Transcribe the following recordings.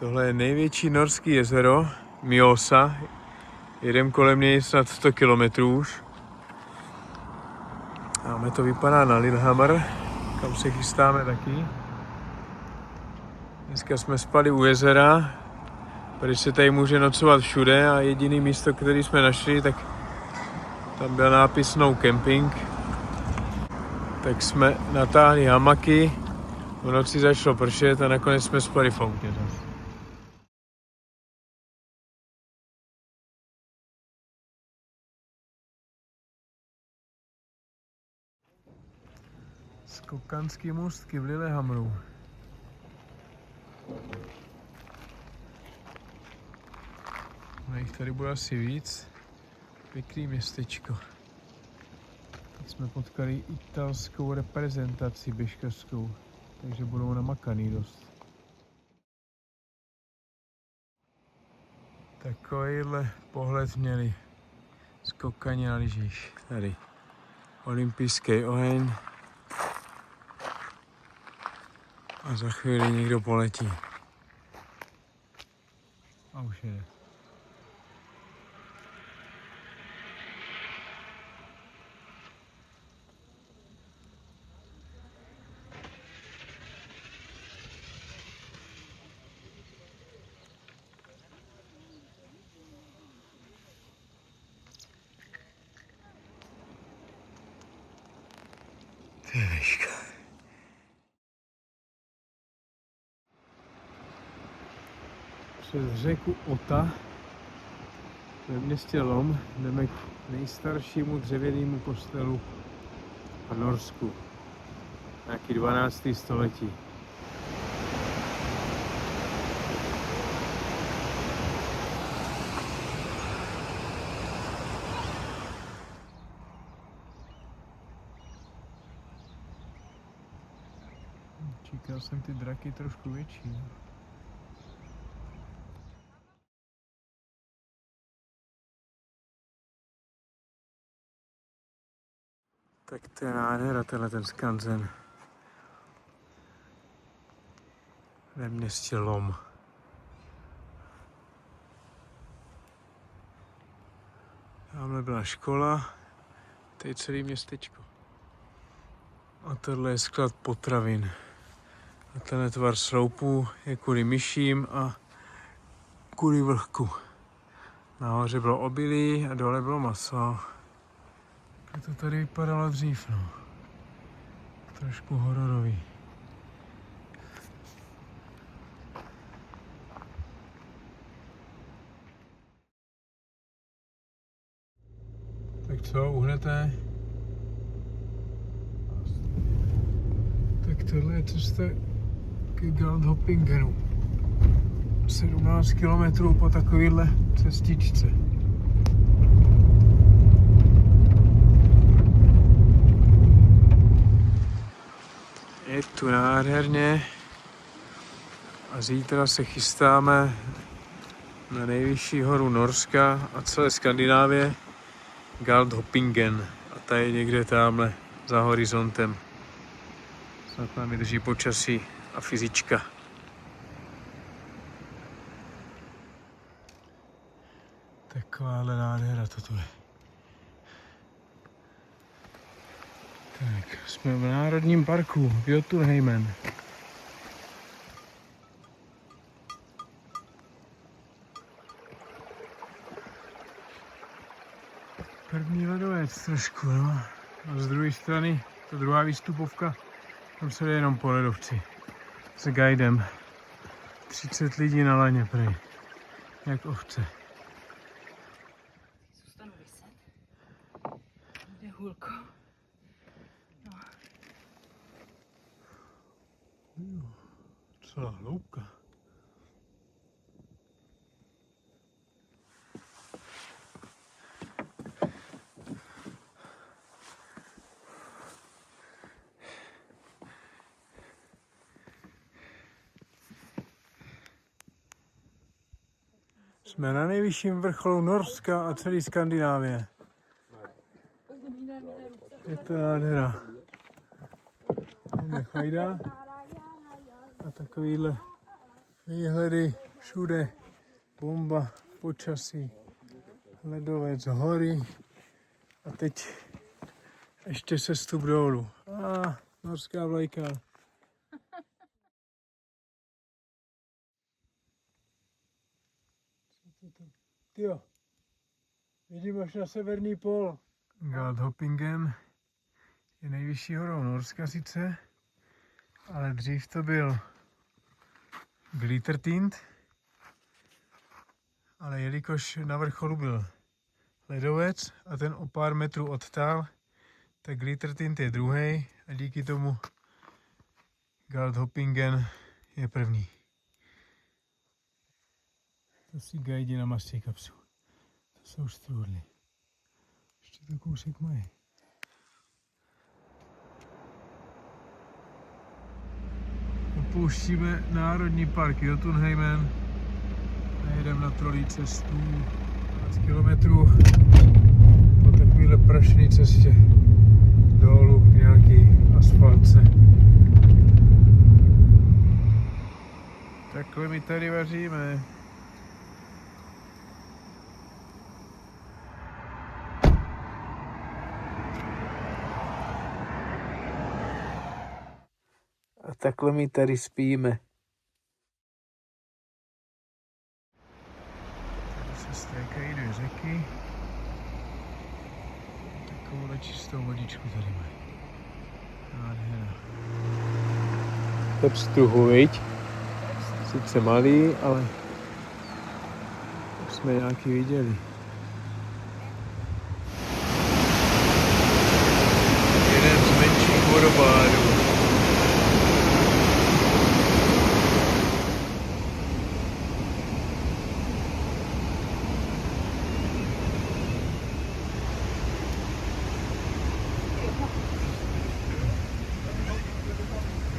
Tohle je největší norský jezero, Mjosa. Jedem kolem něj snad 100 kilometrů už. Máme to vypadá na Lillehammer, kam se chystáme taky. Dneska jsme spali u jezera, protože se tady může nocovat všude a jediný místo, který jsme našli, tak tam byl nápis no camping. Tak jsme natáhli hamaky, v noci začalo pršet a nakonec jsme spali v autě. Skokanský můstky v Lillehammeru. No jich tady bude asi víc. Pěkný městečko. Teď jsme potkali italskou reprezentaci běžkařskou, takže budou namakaný dost. Takovýhle pohled měli skokani na lyžích. Tady olympijský oheň. A za chvíli někdo poletí. A už jede. To je výška. Přes řeku Ota ve městě Lom jdeme k nejstaršímu dřevěnému kostelu v Norsku. Nějaký 12. století. Čekal jsem ty draky trošku větší. Tak to je nádhera, tenhle ten skanzen. Ve městě Lom. Tamhle byla škola, tady celé městečko. A tohle je sklad potravin. A tenhle tvar sloupů je kvůli myším a kvůli vlhku. Nahoře bylo obilí a dole bylo maso. Jak to tady vypadalo dřív, no. Trošku hororový. Tak co, uhnete? Tak tohle je cesta k Galdhøpingenu. 17 km po takovéhle cestičce. Je tu nádherně a zítra se chystáme na nejvyšší horu Norska a celé Skandinávie, Galdhøpingen. A ta je někde tamhle za horizontem. Snad nám vydrží počasí a fyzička. Takováhle nádhera toto je. Tak, jsme v národním parku Jotunheimen. První ledovec trošku, no. A z druhé strany, to druhá výstupovka, tam se jde jenom po ledovci. S guidem. 30 lidí na laně, prej. Jak ovce. Zůstanu vyset. Jde hůlko. No. Celá hloubka. Jsme na nejvyšším vrcholu Norska a celé Skandinávie. Je to nádhera. Máme chajda a takovýhle výhledy Všude bomba, počasí, ledovec, hory a teď ještě sestup dolů. Norská vlajka. Tyjo, vidím až na severní pól. Galdhøpiggen je nejvyšší horou Norska sice, ale dřív to byl Glittertind, ale jelikož na vrcholu byl ledovec a ten o pár metrů odtál, tak Glittertind je druhý a díky tomu Galdhøpiggen je první. To si gajdi na masě kapsu. To jsou strůdly. Ještě to kousek mají. Opouštíme Národní park Jotunheimen a jedeme na trolí cestu 12 kilometrů po takovéhle prašné cestě dolů k nějaký asfaltce. Takhle my tady vaříme. A takhle my tady spíme. Tady se stékají dvě řeky. Takovou čistou vodičku tady mají. Nádhera. To je pstruhu, viď? Sice malý, ale už jsme nějaký viděli. Jeden z menších vodopádů.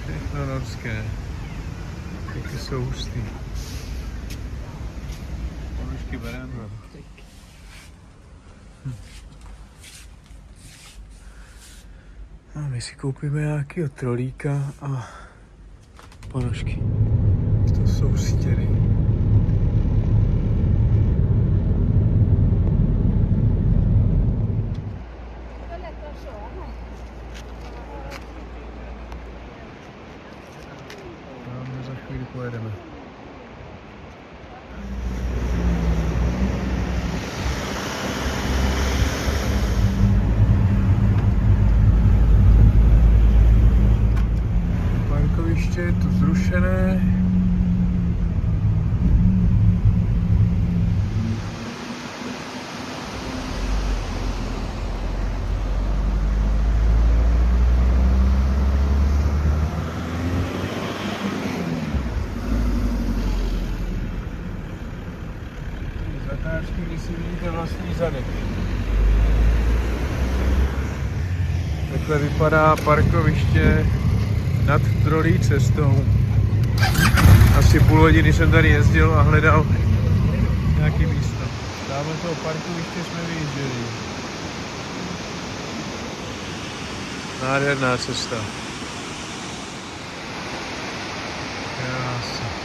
Všechno norské. Taky jsou hustý. Ponožky bereme. A my si koupíme nějakýho trolíka a ponožky. To jsou stěny. Tam za chvíli pojedeme. Parkoviště je tu zrušené. Zatáčky, kdy si vidíte vlastní zadek. Takhle vypadá parkoviště nad trolí cestou. Asi půl hodiny jsem tady jezdil a hledal nějaký místo. Dáme toho parkoviště jsme vyjížděli. Nádherná cesta. Krásně.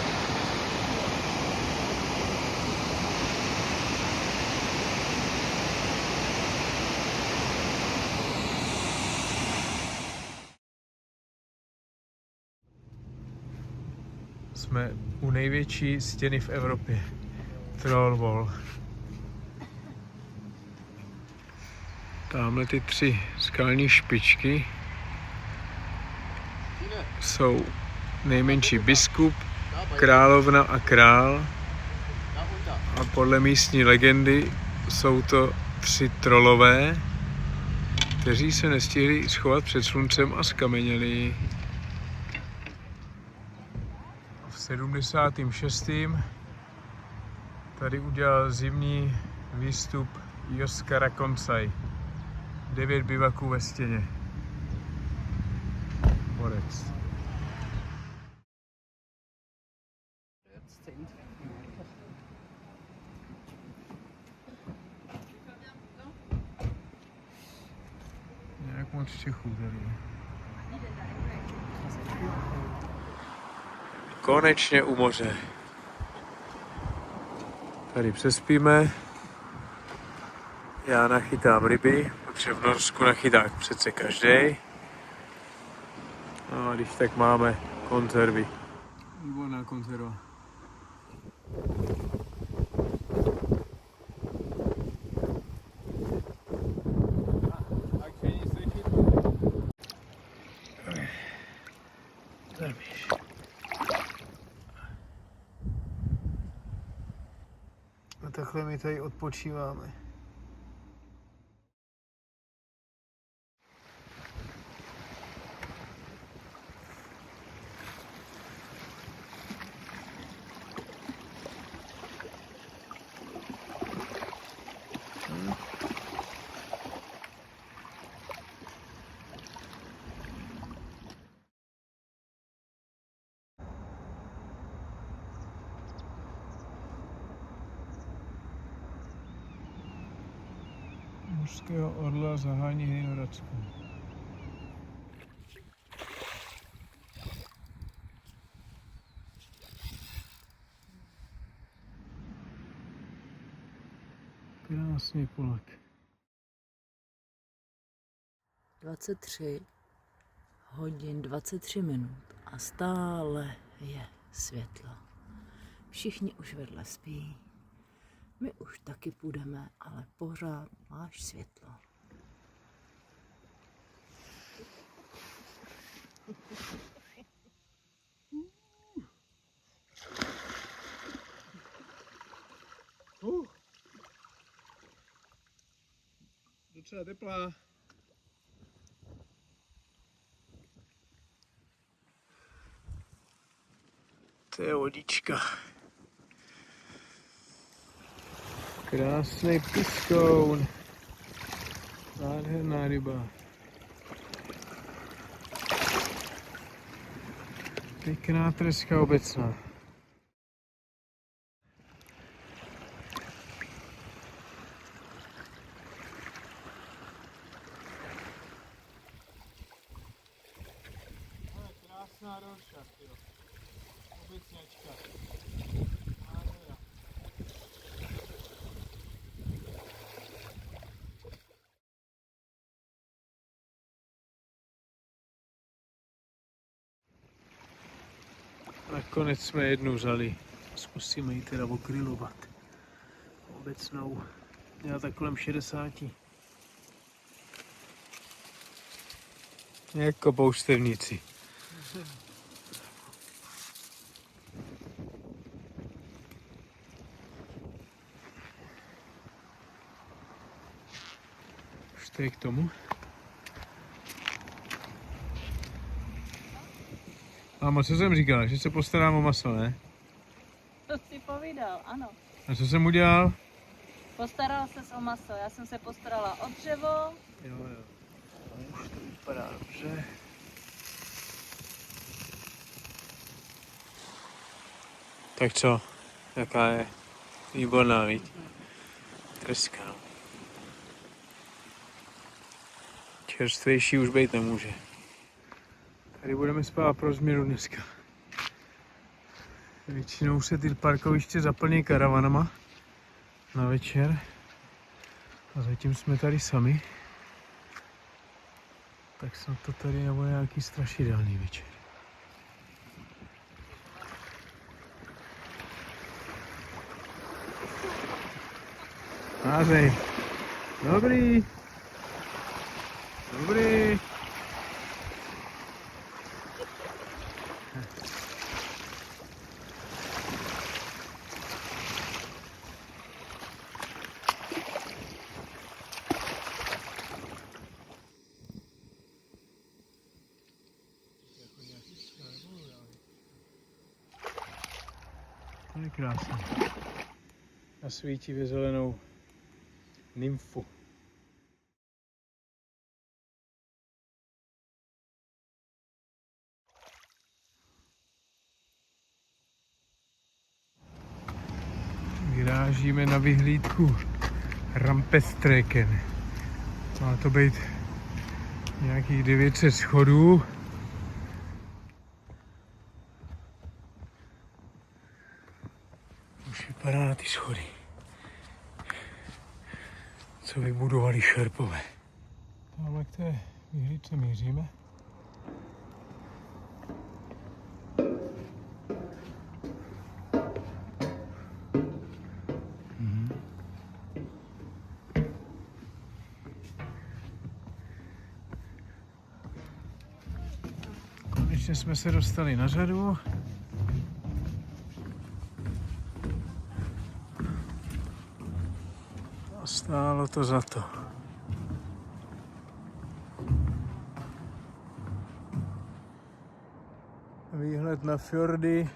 Jsme u největší stěny v Evropě. Troll Wall. Tamhle ty tři skalní špičky jsou nejmenší biskup, královna a král. A podle místní legendy jsou to tři trolové, kteří se nestihli schovat před sluncem a skameněli. V 76. tady udělal zimní výstup Joskara Konsai. 9 bivaků ve stěně. Borec. Nějak moc Čechů tady. Konečně u moře. Tady přespíme. Já nachytám ryby, protože v Norsku nachytá přece každý. No a když tak máme konzervy. Výborná konzerva. A takhle my tady odpočíváme. Mužského orla zahání Hejnoradskou. Krásný Polak. 23 hodin 23 minut a stále je světlo. Všichni už vedle spí. My už taky půjdeme, ale pořád máš světlo. Docela teplá. To je vodička. Krásný piskoun. Nádherná ryba. Pěkná treska obecná. Krásná dorša, jo. Obecňačka. Nádhera. Nakonec jsme jednu vzali. Zkusíme ji teda okrilovat. Obecnou. Měla tak kolem 60. Jako poustevníci. Už to je k tomu. Mámo, co jsem říkal? Že se postarám o maso, ne? To jsi povídal, ano. A co jsem udělal? Postaral ses o maso, já jsem se postarala o dřevo. Jo. Už to vypadá dobře. Tak co? Jaká je? Výborná, viď? Treska, no. Čerstvější už být nemůže. Tady budeme spát pro změnu dneska. Většinou se ty parkoviště zaplní karavanama na večer. A zatím jsme tady sami. Tak snad to tady nebude nějaký strašidelný večer. Nářej. Dobrý. Dobrý. To je krásné. A svítí ve zelenou nymfu. Vyrážíme na vyhlídku Rampestreken. Má to být nějakých 900 schodů. Už vypadá na ty schody. co vybudovali Šerpové. Tamhle k té výhlídce míříme. Konečně jsme se dostali na řadu. A stálo to za to. Výhled na fjordy,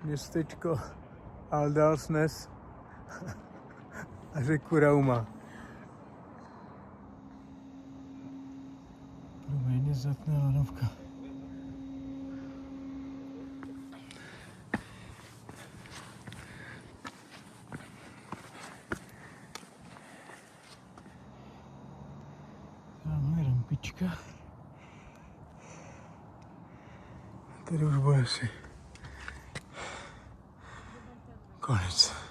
městečko Aldalsnes a řeku Rauma. Méně zatne lanovka. Tamhle je rampička. Tady už bude asi konec. -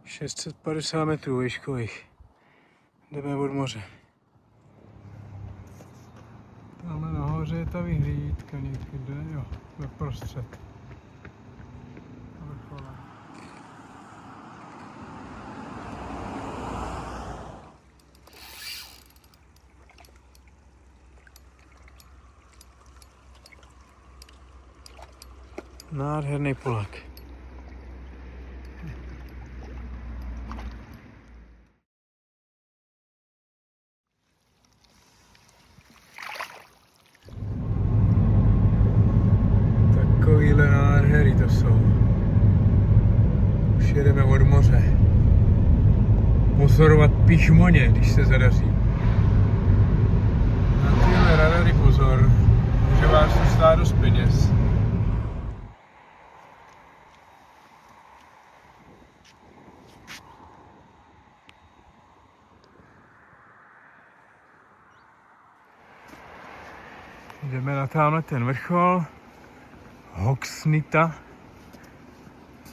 650 metrů výškových. Jdeme od moře. Tamhle nahoře je ta vyhlídka někde, jo, ve prostřed. Nádherný Polák. Takovýhle nádhery to jsou. Už jedeme od moře. Pozorovat pižmoně, když se zadaří. Na tyhle radary pozor, může vás to stát dost peněz. Jdeme na tamhle ten vrchol, Hogsnita.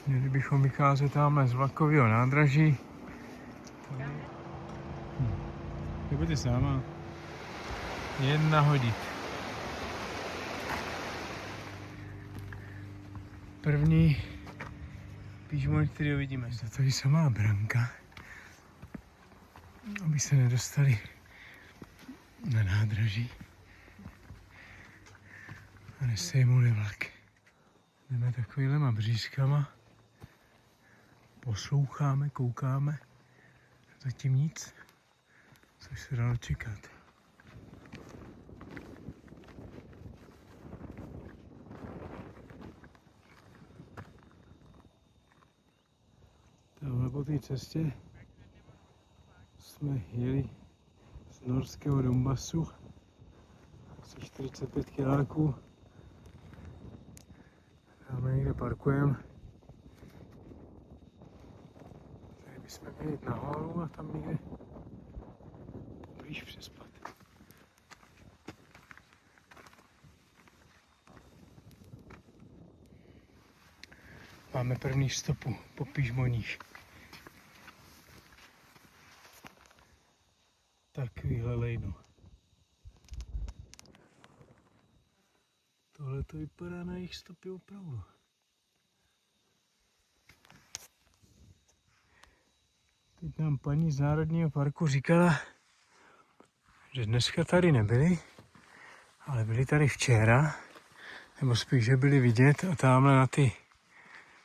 Měli bychom vycházet tamhle z vlakového nádraží. Nebudete sama. 1 hodina. První pižmon, který uvidíme. Za to je samá branka, aby se nedostali na nádraží a nesejmuli vlak. Jdeme takovýhlema břízkama, posloucháme, koukáme, zatím nic, což se dalo čekat. Tamhle po té cestě jsme jeli z norského Donbasu asi 45 kiláků. Tamhle někde parkujeme. Tady bychom měli jít nahoru a tam někde poblíž přespat. Máme první stopu po pižmoních. Takovýhle lejno. Tohle to vypadá na jejich stopy opravdu. Teď nám paní z Národního parku říkala, že dneska tady nebyli, ale byli tady včera, nebo spíš, že byli vidět a tamhle na ty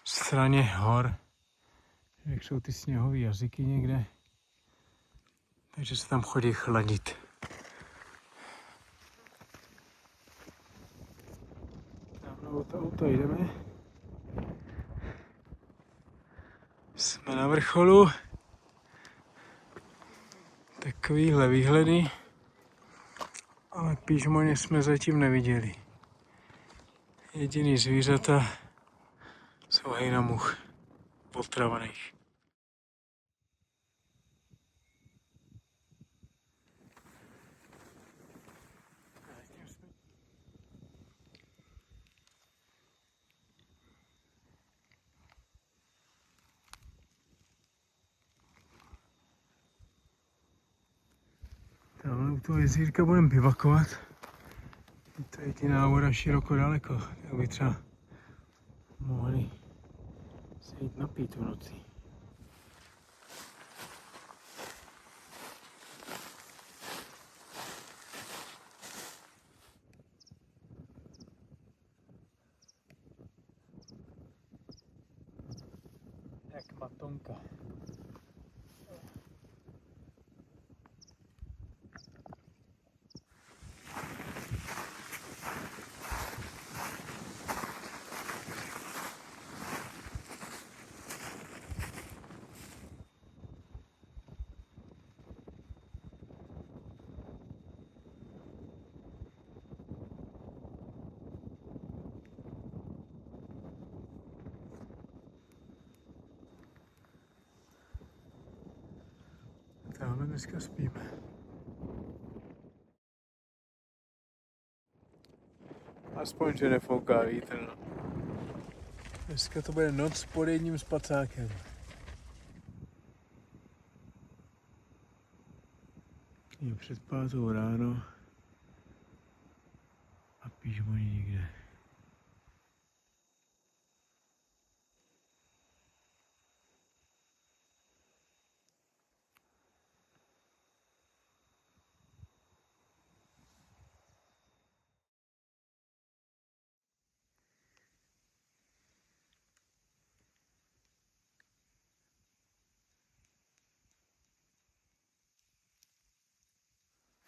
straně hor, jak jsou ty sněhové jazyky někde, takže se tam chodí chladit. Tamhle od auta jdeme. Jsme na vrcholu. Takovýhle výhledy, ale pižmoně jsme zatím neviděli. Jediný zvířata jsou hejnamuch potravaných. Tamhle u toho jezírka budeme bivakovat. Tady ty návoda široko daleko, tak by třeba mohli se jít napít v noci. Jak matonka. Tamhle dneska spíme. Aspoň, že nefouká vítr, no. Dneska to bude noc pod jedním spacákem. Je před 5 ráno a pížmoni nikde.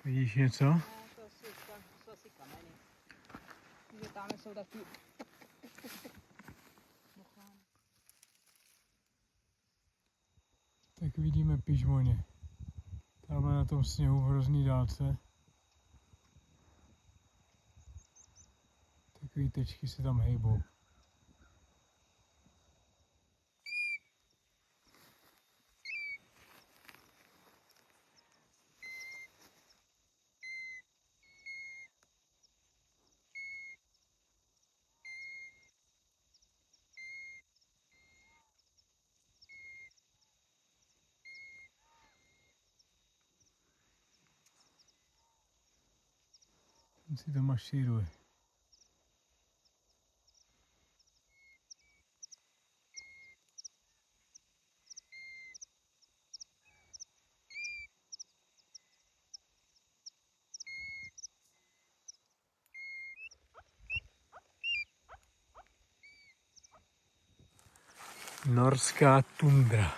Vidíš něco? No, to asi kameny. Že tam jsou taky... Tak vidíme pížmony. Tamhle na tom sněhu v hrozný dálce. Takový tečky se tam hejbou. On si to mašíruje. Norská tundra.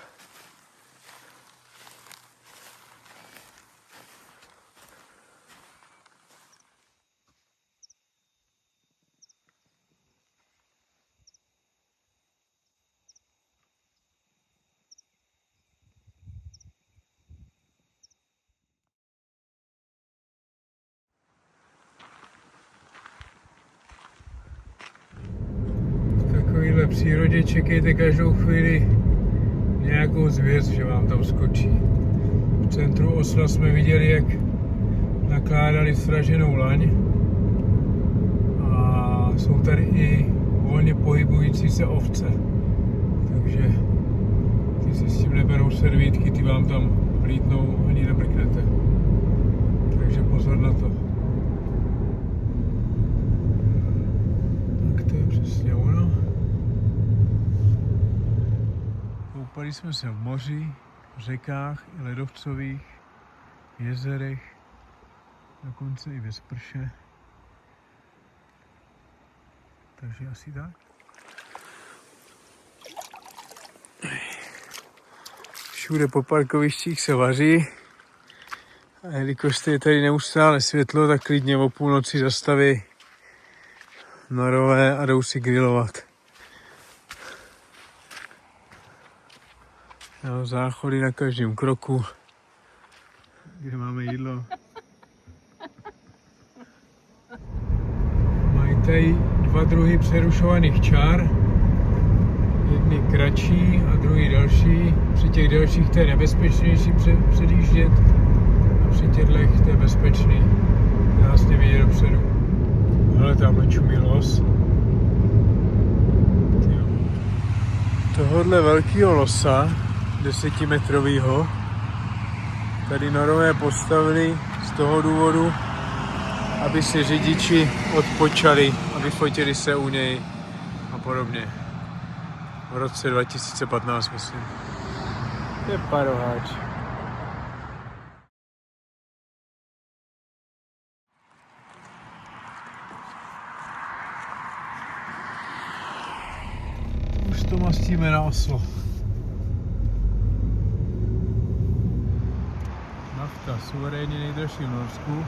V takovéhle přírodě čekejte každou chvíli nějakou zvěř, že vám tam skočí. V centru Osla jsme viděli, jak nakládali sraženou laň. A jsou tady i volně pohybující se ovce. Takže ty si s tím neberou servítky, ty vám tam vlítnou, ani nemrknete. Takže pozor na to. Tak to je přesně ono. Koupali jsme se v moři, v řekách i ledovcových, v jezerech, dokonce i ve sprše. Takže asi tak. Všude po parkovištích se vaří. A jelikož je tady neustále světlo, tak klidně o půlnoci zastaví Norové a jdou si grillovat. No, záchody na každém kroku, kde máme jídlo. Mají tady 2 druhy přerušovaných čár. Jedny kratší a druhý další. Při těch dalších to je nebezpečnější předjíždět a při těchto to je bezpečný. Krásně vidět dopředu. Hele, tamhle čumí los. Tohodle velkýho losa, 10metrovýho, tady Norové postavili toho důvodu, aby si řidiči odpočali, aby fotili se u něj a podobně. V roce 2015, myslím. To je paroháč. Už to mastíme na Oslo. Nafta suverénně nejdražší v Norsku.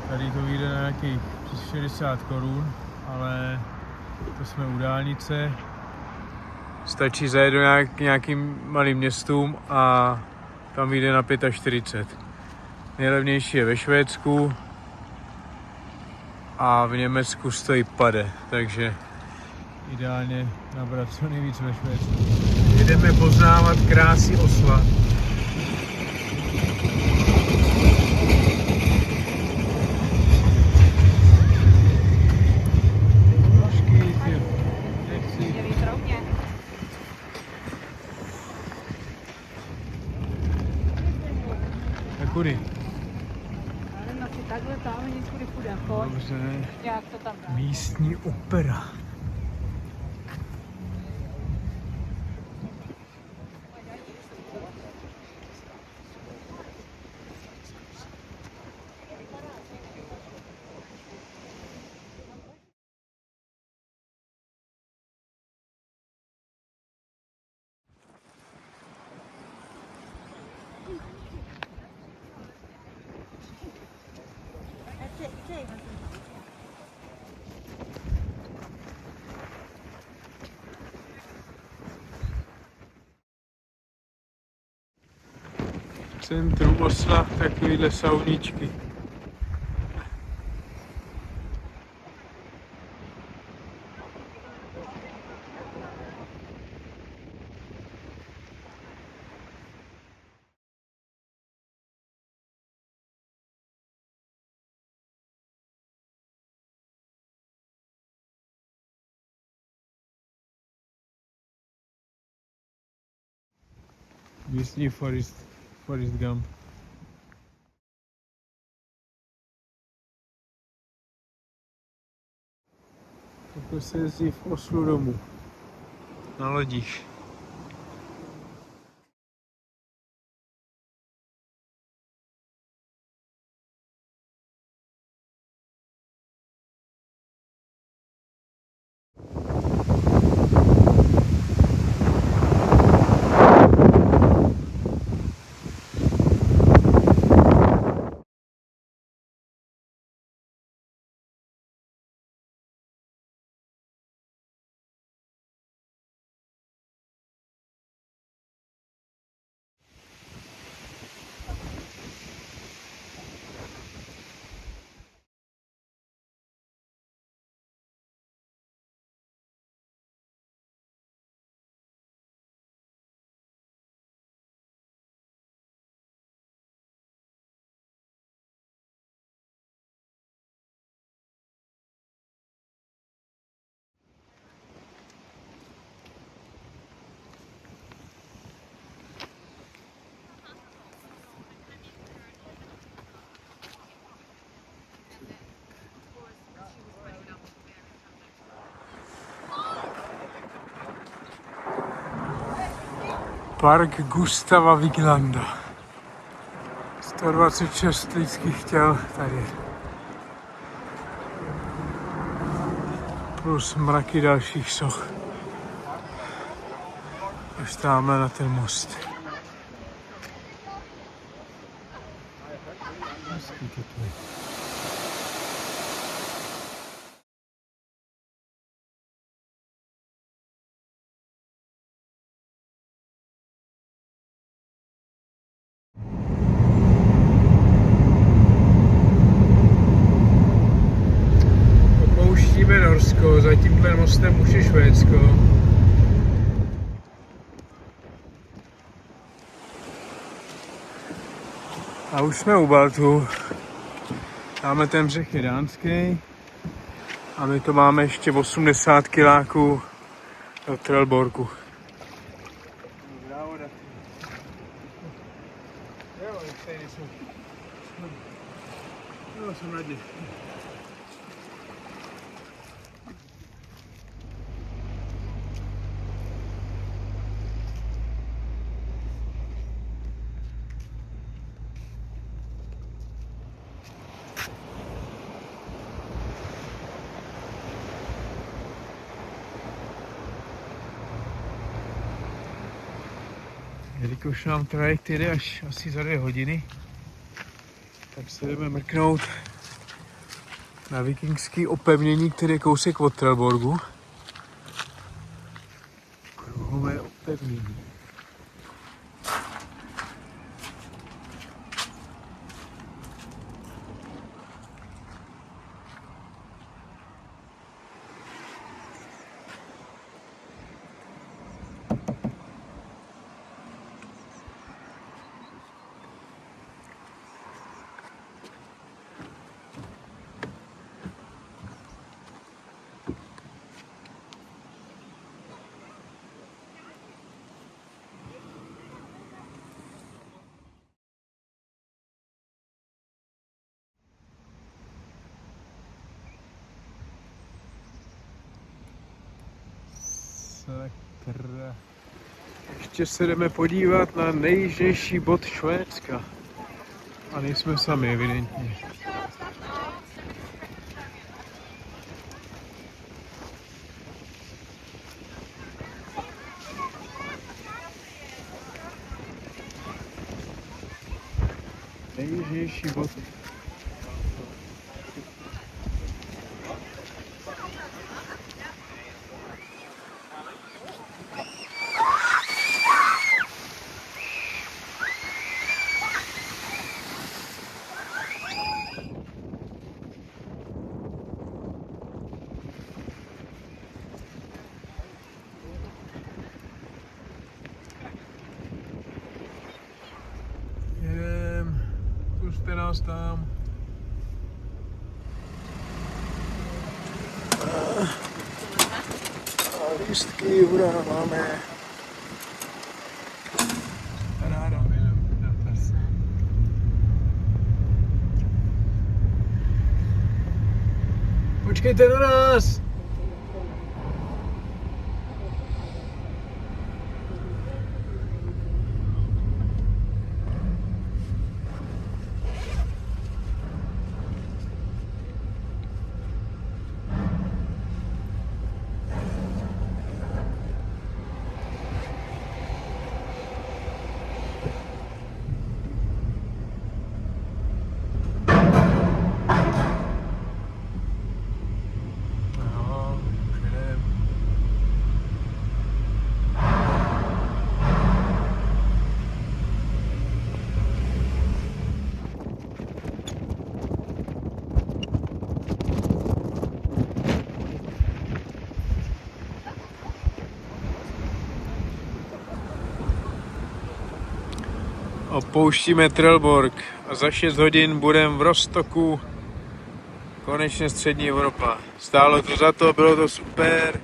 Tady to vyjde na nějakých přes 60 korun, ale to jsme u dálnice. Stačí zajet do nějakým malým městům a tam vyjde na 45. Nejlevnější je ve Švédsku a v Německu stojí pade, takže ideálně nabrat co nejvíc ve Švédsku. Jedeme poznávat krásy Osla. Kudy? Já nevím, asi takhle tam nic kudy půjdem, pojď. Dobře. Jak to tam dá? Místní opera. V centru Osla takovýhle sauníčky. Místní Forrest Gump. Takhle se jezdí v Oslu domů. Na lodích. Park Gustava Viglanda. 126 lidských těl tady. Plus mraky dalších soch. Až tamhle na ten most. Hezký to tu je. Norsko, za tímhle mostem už je Švédsko. A už jsme u Baltu. Dáme ten břeh je dánský. A my to máme ještě 80 kiláků do Trelborku. Jo, stejně jsou Jelikož nám trajekt jede až asi za 2 hodiny, tak se jdeme mrknout na vikingský opevnění, který je kousek od Trelleborgu. Kruhové opevnění. Sakra. Ještě se jdeme podívat na nejjižnější bod Švédska. A nejsme sami, evidentně. Nejjižnější bod. Puste nás tam. A lístky, hurá, máme. Ráda, počkejte na nás! Opouštíme Trelleborg a za 6 hodin budeme v Rostocku, konečně střední Evropa. Stálo to za to, bylo to super.